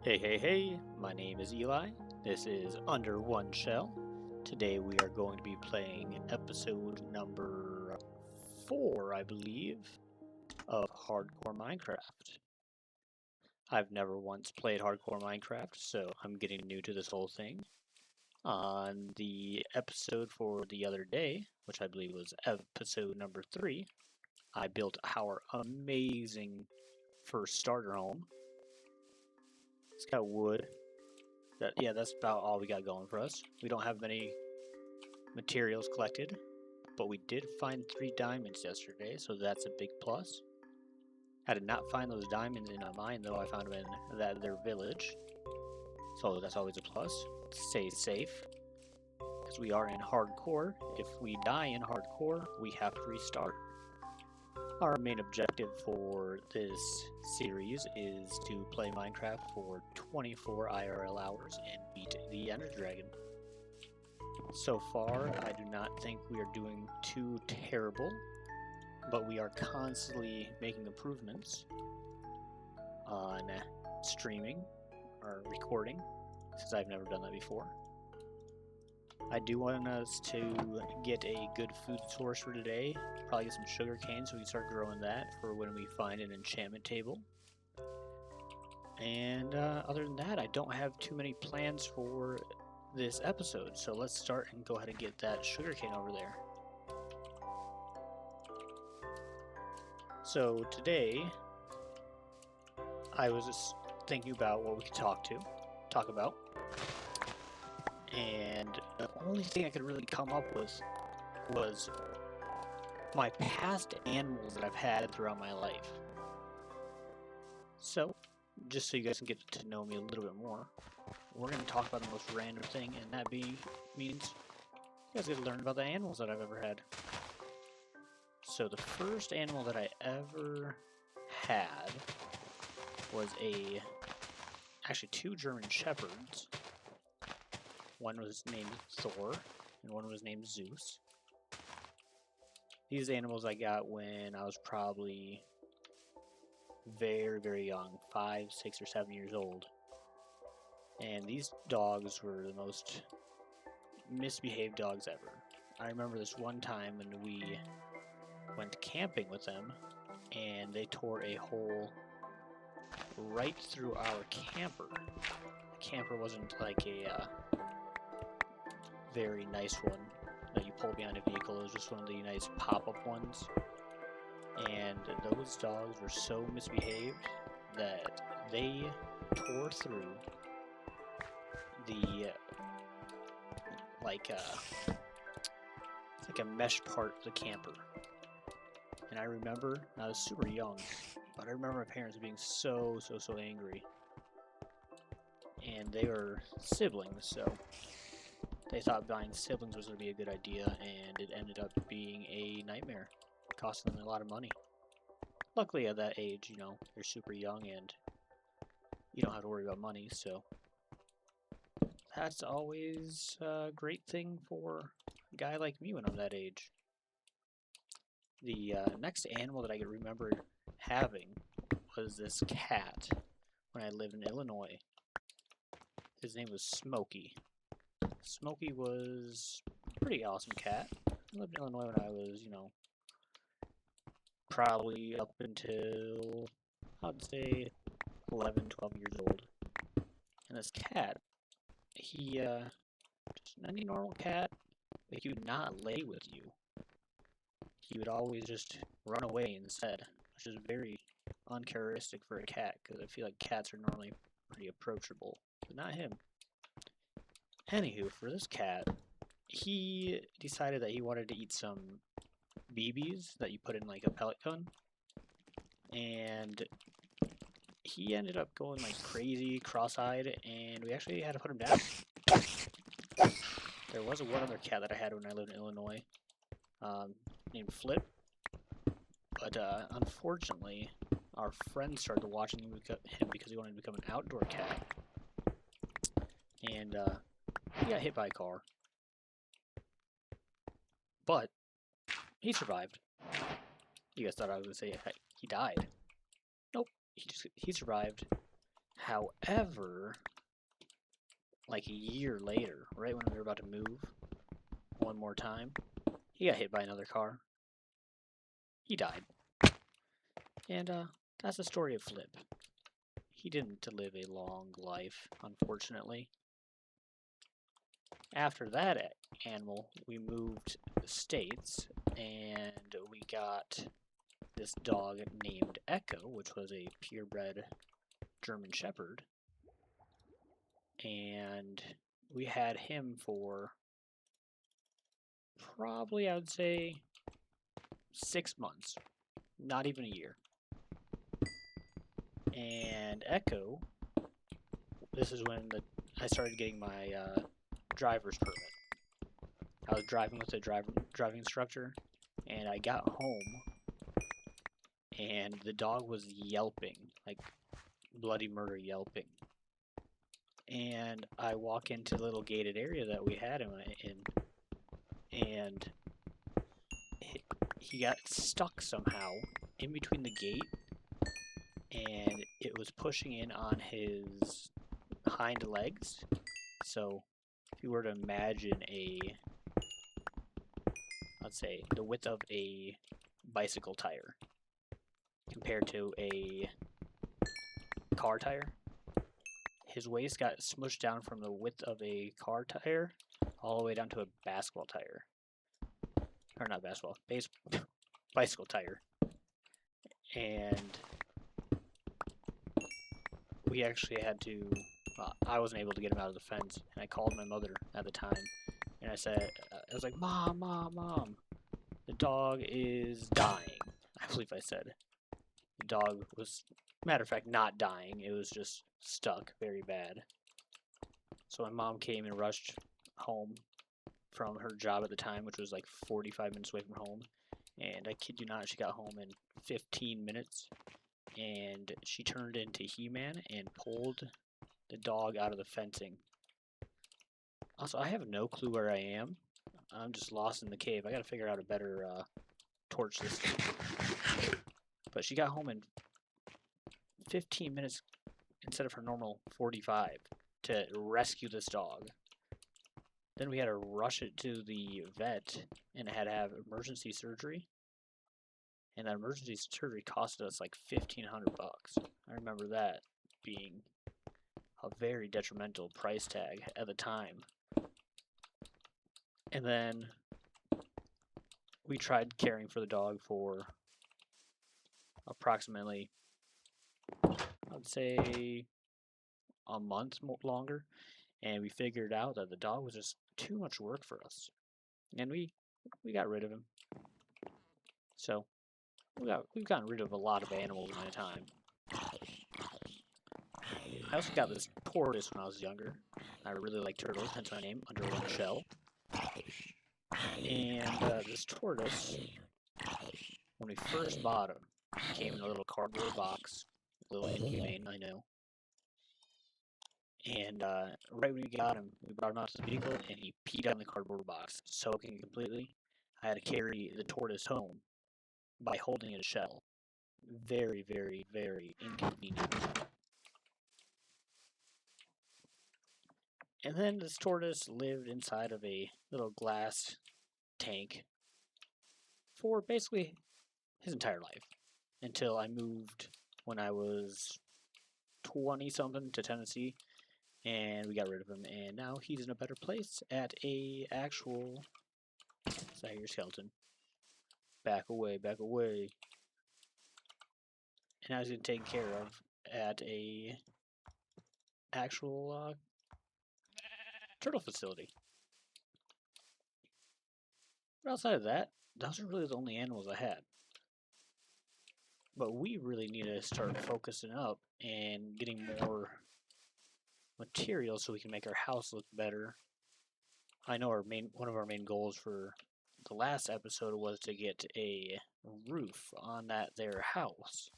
Hey, my name is Eli. This is Under One Shell. Today we are going to be playing episode number 4, I believe, of Hardcore Minecraft. I've never once played Hardcore Minecraft, so I'm getting new to this whole thing. On the episode for the other day, which I believe was episode number 3, I built our amazing first starter home. It's got wood. That's about all we got going for us. We don't have many materials collected, but we did find 3 diamonds yesterday, so that's a big plus. I did not find those diamonds in a mine, though. I found them in their village, so that's always a plus. Stay safe, because we are in hardcore. If we die in hardcore, we have to restart. Our main objective for this series is to play Minecraft for 24 IRL hours and beat the Ender Dragon. So far, I do not think we are doing too terrible, but we are constantly making improvements on streaming or recording, since I've never done that before. I do want us to get a good food source for today. Probably get some sugar cane so we can start growing that for when we find an enchantment table. And other than that, I don't have too many plans for this episode, so let's start and go ahead and get that sugar cane over there. So today, I was just thinking about what we could talk about. And the only thing I could really come up with was my past animals that I've had throughout my life. So, just so you guys can get to know me a little bit more, we're going to talk about the most random thing, and that means you guys get to learn about the animals that I've ever had. So the first animal that I ever had was actually 2 German Shepherds. One was named Thor, and one was named Zeus. These animals I got when I was probably very, very young, 5, 6, or 7 years old. And these dogs were the most misbehaved dogs ever. I remember this one time when we went camping with them, and they tore a hole right through our camper. The camper wasn't like a very nice one that you pull behind a vehicle. It was just one of the nice pop-up ones. And those dogs were so misbehaved that they tore through the it's like a mesh part of the camper. And I remember, I was super young, but I remember my parents being so angry. And they were siblings, so they thought buying siblings was going to be a good idea, and it ended up being a nightmare, costing them a lot of money. Luckily, at that age, you're super young and you don't have to worry about money, so that's always a great thing for a guy like me when I'm that age. The next animal that I can remember having was this cat when I lived in Illinois. His name was Smokey. Smokey was a pretty awesome cat. I lived in Illinois when I was, probably up until, I'd say, 11, 12 years old. And this cat, he, just any normal cat, but he would not lay with you. He would always just run away instead, which is very uncharacteristic for a cat, because I feel like cats are normally pretty approachable, but not him. Anywho, for this cat, he decided that he wanted to eat some BBs that you put in like a pellet gun, and he ended up going like crazy, cross-eyed, and we actually had to put him down. There was one other cat that I had when I lived in Illinois, named Flip, but unfortunately, our friends started watching him because he wanted to become an outdoor cat, and he got hit by a car. But he survived. You guys thought I was going to say he died. Nope, he survived. However, like a year later, right when we were about to move one more time, he got hit by another car. He died. And that's the story of Flip. He didn't live a long life, unfortunately. After that animal, we moved states, and we got this dog named Echo, which was a purebred German Shepherd. And we had him for probably, I would say, 6 months. Not even a year. And Echo, this is when I started getting my driver's permit. I was driving with a driving instructor, and I got home, and the dog was yelping, like bloody murder yelping. And I walk into the little gated area that we had him in, and he got stuck somehow in between the gate, and it was pushing in on his hind legs. So if you were to imagine let's say, the width of a bicycle tire compared to a car tire, his waist got smushed down from the width of a car tire all the way down to a basketball tire. Or not basketball, bicycle tire. And we actually had to, I wasn't able to get him out of the fence, and I called my mother at the time, and I was like, Mom, the dog is dying. I believe I said. The dog was, matter of fact, not dying. It was just stuck very bad. So my mom came and rushed home from her job at the time, which was like 45 minutes away from home. And I kid you not, she got home in 15 minutes. And she turned into He-Man and pulled the dog out of the fencing. Also, I have no clue where I am. I'm just lost in the cave. I gotta figure out a better torch system. But she got home in 15 minutes instead of her normal 45 to rescue this dog. Then we had to rush it to the vet, and it had to have emergency surgery. And that emergency surgery costed us like $1,500. I remember that being a very detrimental price tag at the time. And then we tried caring for the dog for approximately, I'd say, a month longer, and we figured out that the dog was just too much work for us, and we got rid of him. So we've gotten rid of a lot of animals in my time. I also got this tortoise when I was younger. I really like turtles, hence my name, Under One Shell. And this tortoise, when we first bought him, came in a little cardboard box. A little inhumane, I know. And right when we got him, we brought him out to the vehicle, and he peed on the cardboard box, soaking completely. I had to carry the tortoise home by holding it a shell. Very, very, very inconvenient. And then this tortoise lived inside of a little glass tank for basically his entire life until I moved when I was 20-something to Tennessee, and we got rid of him, and now he's in a better place at a actual... So here's skeleton. Back away, back away. And now he's getting taken care of at a actual turtle facility. But outside of that, those are really the only animals I had. But we really need to start focusing up and getting more materials so we can make our house look better. I know one of our main goals for the last episode was to get a roof on that there house.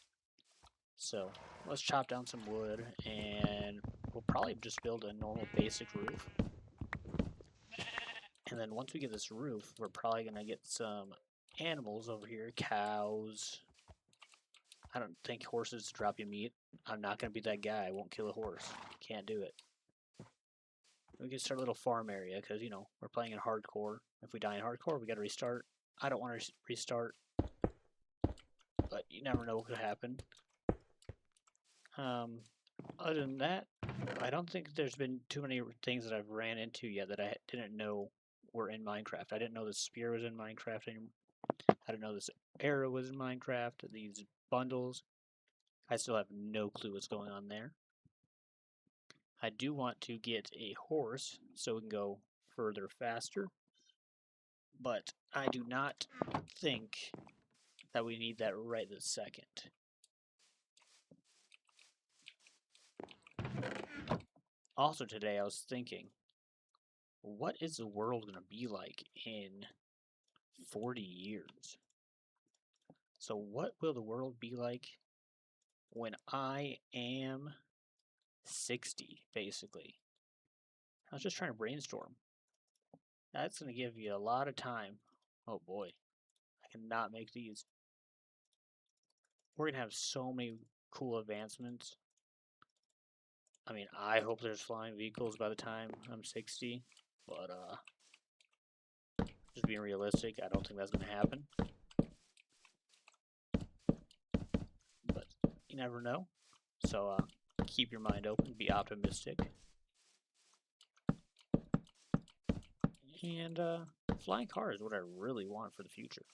So let's chop down some wood, and we'll probably just build a normal basic roof. And then once we get this roof, we're probably gonna get some animals over here, cows, I don't think horses drop you meat. I'm not gonna be that guy. I won't kill a horse. Can't do it. We can start a little farm area because you know we're playing in hardcore. If we die in hardcore, we gotta restart. I don't want to restart, but you never know what could happen. Other than that, I don't think there's been too many things that I've ran into yet that I didn't know were in Minecraft. I didn't know the spear was in Minecraft anymore. I didn't know this arrow was in Minecraft. These bundles. I still have no clue what's going on there. I do want to get a horse so we can go further faster, but I do not think that we need that right this second. Also today I was thinking, what is the world going to be like in 40 years? So what will the world be like when I am 60, basically? I was just trying to brainstorm. That's going to give you a lot of time. Oh boy, I cannot make these. We're going to have so many cool advancements. I mean, I hope there's flying vehicles by the time I'm 60, but just being realistic, I don't think that's going to happen. But you never know. So keep your mind open, be optimistic. And flying cars is what I really want for the future.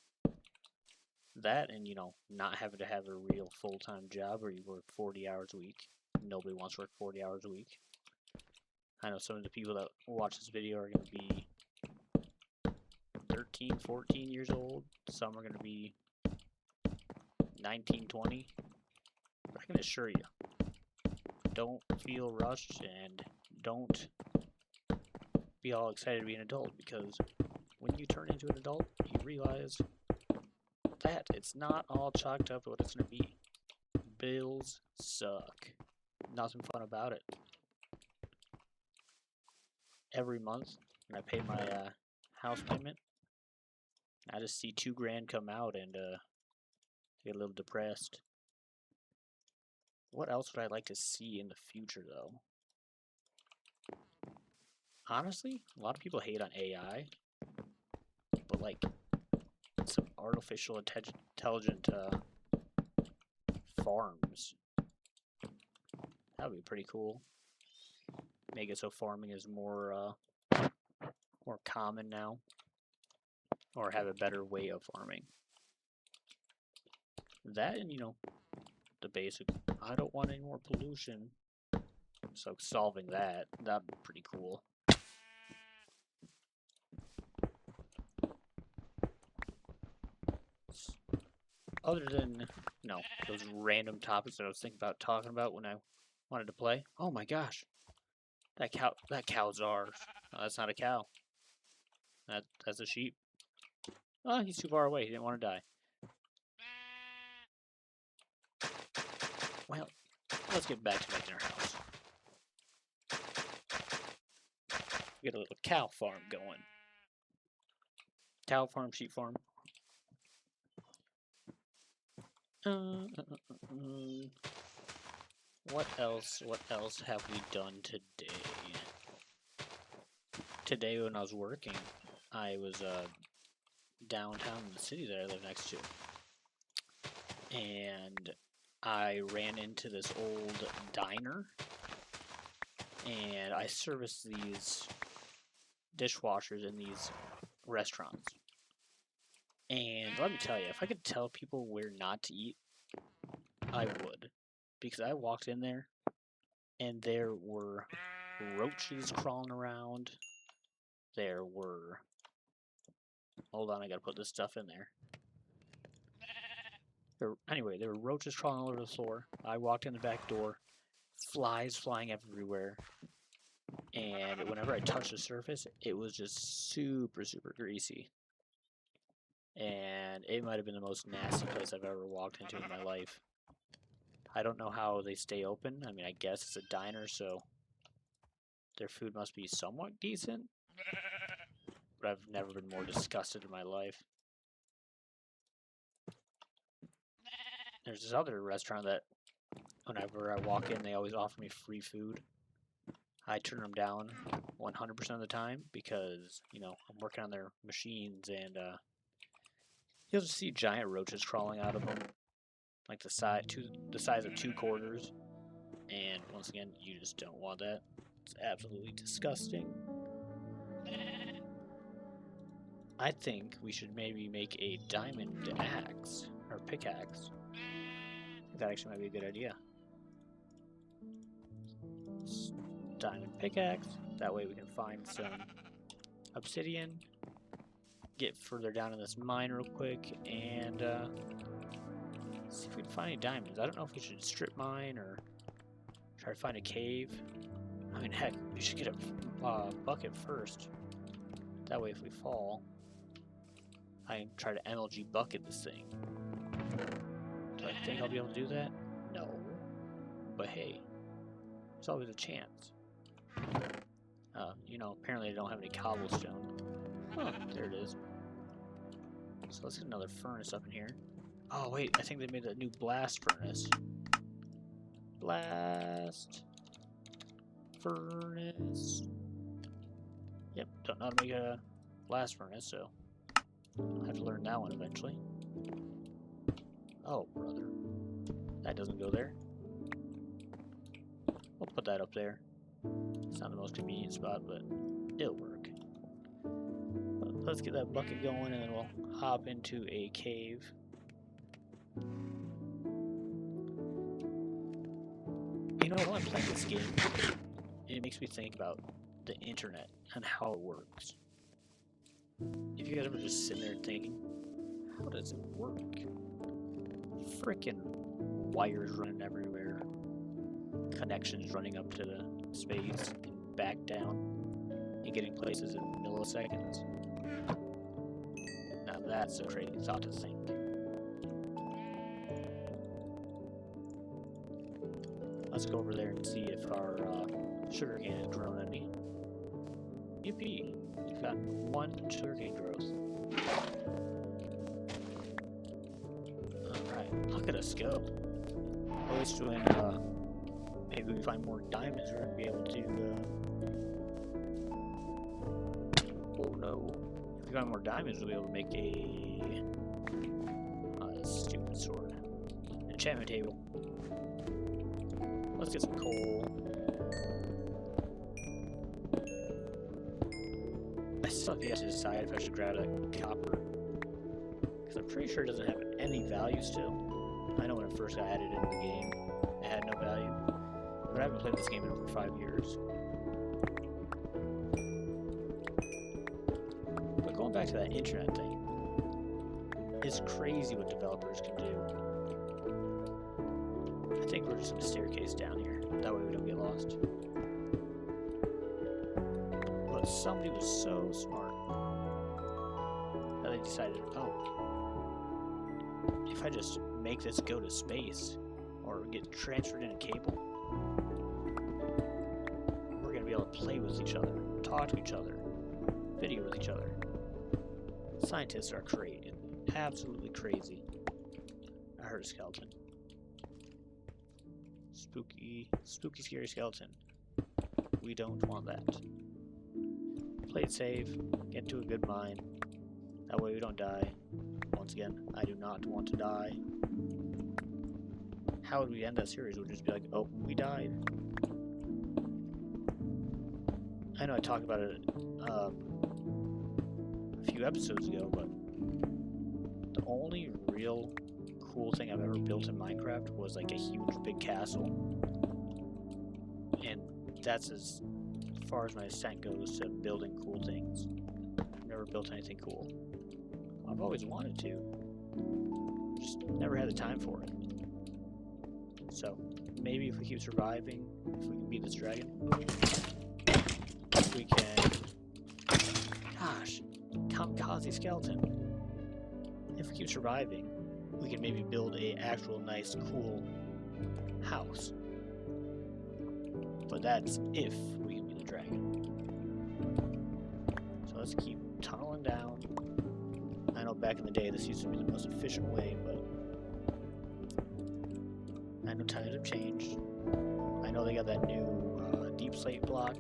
That and, you know, not having to have a real full-time job where you work 40 hours a week. Nobody wants to work 40 hours a week. I know some of the people that watch this video are going to be 13, 14 years old. Some are going to be 19, 20. But I can assure you, don't feel rushed and don't be all excited to be an adult, because when you turn into an adult, you realize that it's not all chalked up to what it's going to be. Bills suck. Nothing fun about it. Every month, when I pay my house payment, I just see $2,000 come out and get a little depressed. What else would I like to see in the future, though? Honestly, a lot of people hate on AI, but like some artificial intelligent farms. That would be pretty cool. Make it so farming is more common now, or have a better way of farming. That and, you know, the basic, I don't want any more pollution. So solving that'd be pretty cool. Other than, you know, those random topics that I was thinking about talking about when I wanted to play. Oh my gosh. That cow's ours. No, that's not a cow. That's a sheep. Oh, he's too far away. He didn't want to die. Well, let's get back to making our house. We got a little cow farm going. Cow farm, sheep farm. What else have we done today? Today when I was working, I was downtown in the city that I live next to. And I ran into this old diner, and I service these dishwashers in these restaurants. And let me tell you, if I could tell people where not to eat, I would. Because I walked in there, and there were roaches crawling around. There were... Hold on, I gotta put this stuff in there. Anyway, there were roaches crawling all over the floor. I walked in the back door, flies flying everywhere, and whenever I touched the surface, it was just super, super greasy. And it might have been the most nasty place I've ever walked into in my life. I don't know how they stay open. I mean, I guess it's a diner, so their food must be somewhat decent. But I've never been more disgusted in my life. There's this other restaurant that whenever I walk in, they always offer me free food. I turn them down 100% of the time because, you know, I'm working on their machines and you'll just see giant roaches crawling out of them, like the size of 2 quarters. And once again, you just don't want that. It's absolutely disgusting. I think we should maybe make a diamond axe or pickaxe. I think that actually might be a good idea. Diamond pickaxe. That way we can find some obsidian. Get further down in this mine real quick and see if we can find any diamonds. I don't know if we should strip mine or try to find a cave. I mean, heck, we should get a bucket first. That way if we fall, I can try to MLG bucket this thing. Do I think I'll be able to do that? No. But hey, there's always a chance. You know, apparently I don't have any cobblestone. Oh, there it is. So let's get another furnace up in here. Oh wait, I think they made a new blast furnace. Blast furnace. Yep, don't know how to make a blast furnace, so I'll have to learn that one eventually. Oh, brother. That doesn't go there. We'll put that up there. It's not the most convenient spot, but it'll work. Let's get that bucket going and then we'll hop into a cave. You know, while I'm playing this game, it makes me think about the internet and how it works. If you guys ever just sit there thinking, how does it work? Frickin' wires running everywhere, connections running up to the space and back down, and getting places in milliseconds. Now that's a crazy thought to think. Let's go over there and see if our sugarcane has grown any. Yippee! We've got 1 sugarcane growth. Alright, look at us go. At least when maybe we find more diamonds, we're gonna be able to oh no. If we find more diamonds, we'll be able to make a stupid sword. Enchantment table. Let's get some coal. I still have yet to decide if I should grab that copper. Because I'm pretty sure it doesn't have any value still. I know when it first got added into the game, it had no value. But I haven't played this game in over 5 years. But going back to that internet thing, it's crazy what developers can do. I think we're just going to staircase down here. That way we don't get lost. But somebody was so smart that they decided, oh, if I just make this go to space or get transferred in a cable, we're going to be able to play with each other, talk to each other, video with each other. Scientists are crazy. Absolutely crazy. I heard a skeleton. Spooky, scary skeleton. We don't want that. Play it safe, get into a good mine. That way we don't die. Once again, I do not want to die. How would we end that series? We'd just be like, oh, we died. I know I talked about it a few episodes ago, but the only real cool thing I've ever built in Minecraft was like a huge big castle, and that's as far as my extent goes to building cool things. I've never built anything cool. I've always wanted to, just never had the time for it. So maybe if we keep surviving, if we can beat this dragon, we can. Gosh, kamikaze skeleton. If we keep surviving, we can maybe build a actual nice, cool house. But that's if we can be the dragon. So let's keep tunneling down. I know back in the day this used to be the most efficient way, but know times have changed. I know they got that new deep slate block,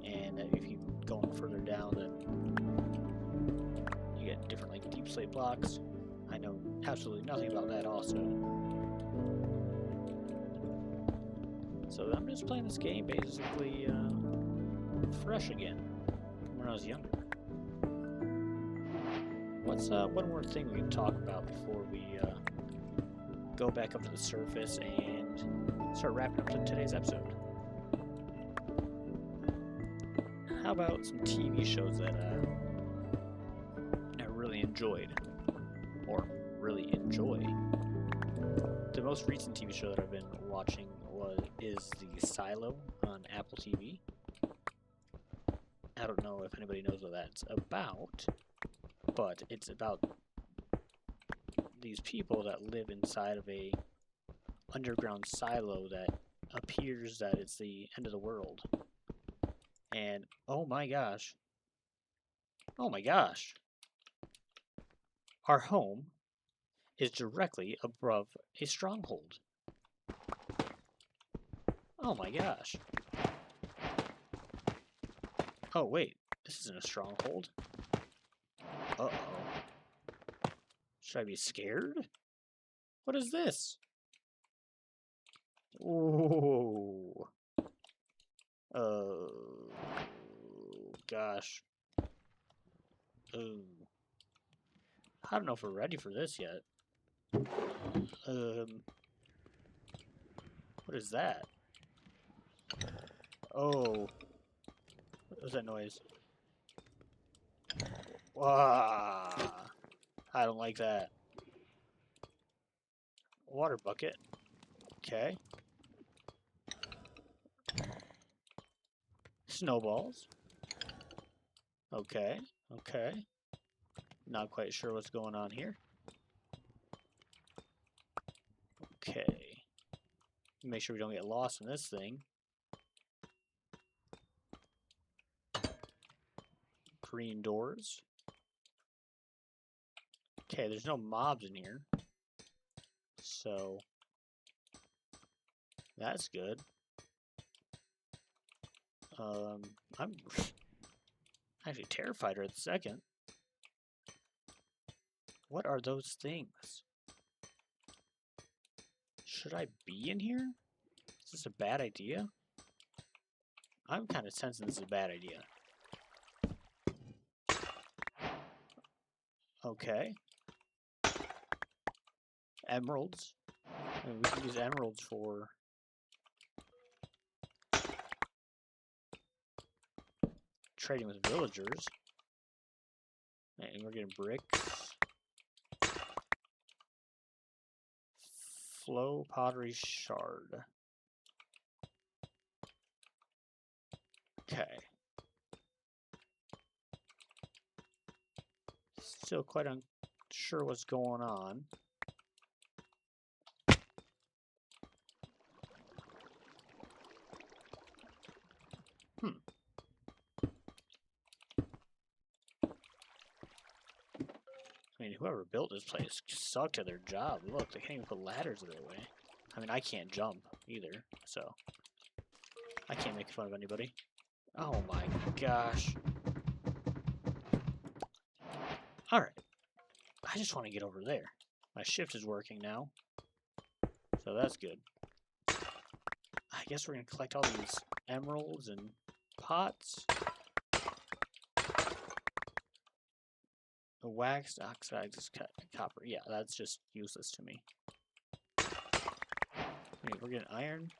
and that if you go further down, then you get different like deep slate blocks. I know absolutely nothing about that also. So I'm just playing this game basically fresh again from when I was younger. What's one more thing we can talk about before we go back up to the surface and start wrapping up today's episode? How about some TV shows that I really enjoyed, or really enjoy? The most recent TV show that I've been watching is The Silo on Apple TV. I don't know if anybody knows what that's about, but it's about these people that live inside of a underground silo that appears that it's the end of the world. And oh my gosh, our home is directly above a stronghold. Oh my gosh. Oh wait, this isn't a stronghold. Uh-oh. Should I be scared? What is this? Ooh. Oh gosh. Ooh. I don't know if we're ready for this yet. What is that? Oh. What was that noise? Wow. I don't like that. Water bucket. Okay. Snowballs. Okay. Okay. Not quite sure what's going on here. Okay. Make sure we don't get lost in this thing. Green doors. Okay, there's no mobs in here. So that's good. I'm actually terrified right this second. What are those things? Should I be in here? Is this a bad idea? I'm kind of sensing this is a bad idea. Okay. Emeralds. I mean, we can use emeralds for trading with villagers. And we're getting bricks. Flow pottery shard. Okay. Still quite unsure what's going on. I mean, whoever built this place sucked at their job. Look, they can't even put ladders in their way. I mean, I can't jump either, so I can't make fun of anybody. Oh my gosh. Alright. I just want to get over there. My shift is working now, so that's good. I guess we're going to collect all these emeralds and pots. The wax oxide is copper. Yeah, that's just useless to me. Wait, we're getting iron,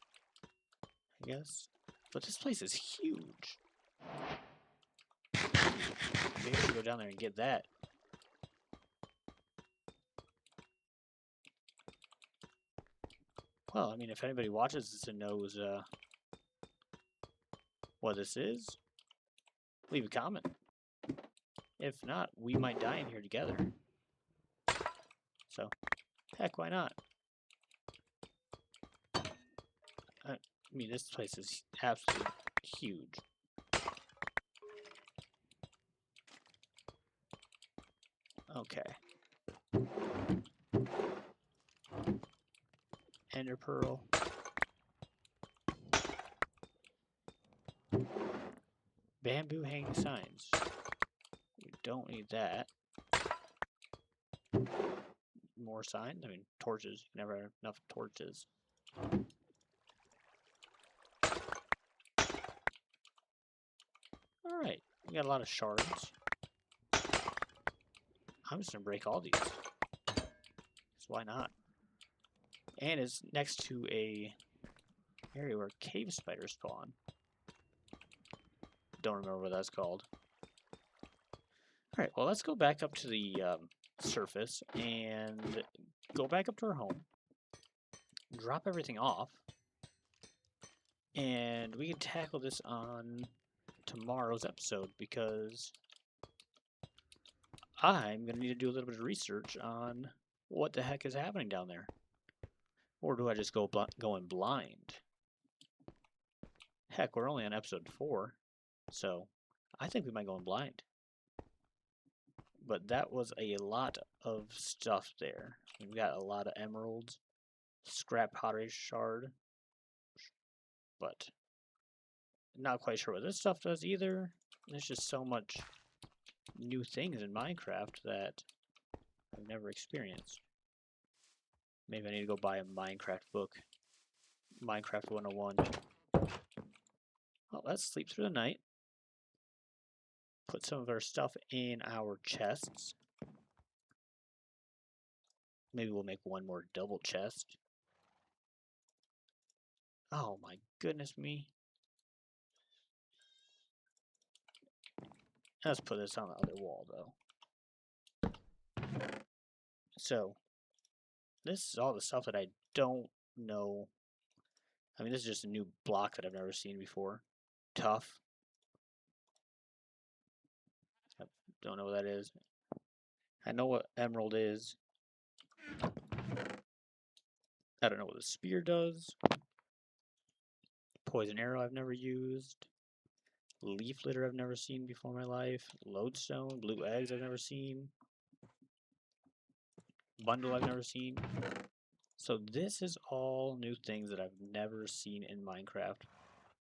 I guess. But this place is huge. Maybe I should go down there and get that. Well, I mean, if anybody watches this and knows what this is, leave a comment. If not, we might die in here together. So, heck, why not? I mean, this place is absolutely huge. Okay. ender pearl. Bamboo hanging signs. We don't need that. More signs? I mean, torches. You never have enough torches. Alright, we got a lot of shards. I'm just gonna break all these. Because why not? And it's next to a area where cave spiders spawn. Don't remember what that's called. Alright, well let's go back up to the surface and go back up to our home. Drop everything off. And we can tackle this on tomorrow's episode because I'm going to need to do a little bit of research on what the heck is happening down there. Or do I just go in blind? Heck, we're only on episode 4, so I think we might go in blind. But that was a lot of stuff there. We've got a lot of emeralds, scrap pottery shard, but not quite sure what this stuff does either. There's just so much new things in Minecraft that I've never experienced. Maybe I need to go buy a Minecraft book. Minecraft 101. Well, let's sleep through the night. Put some of our stuff in our chests. Maybe we'll make one more double chest. Oh my goodness me. Let's put this on the other wall though. So, this is all the stuff that I don't know. I mean, this is just a new block that I've never seen before. Tough. I don't know what that is. I know what emerald is. I don't know what the spear does. Poison arrow I've never used. Leaf litter I've never seen before in my life. Lodestone, blue eggs I've never seen. Bundle I've never seen. So this is all new things that I've never seen in Minecraft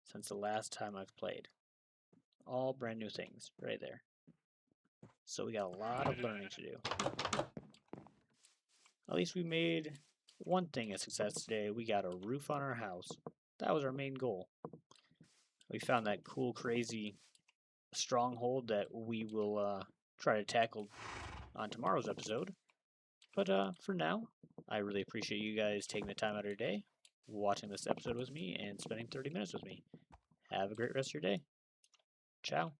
since the last time I've played. All brand new things right there. So we got a lot of learning to do. At least we made one thing a success today. We got a roof on our house. That was our main goal. We found that cool, crazy stronghold that we will try to tackle on tomorrow's episode. But for now, I really appreciate you guys taking the time out of your day, watching this episode with me, and spending 30 minutes with me. Have a great rest of your day. Ciao.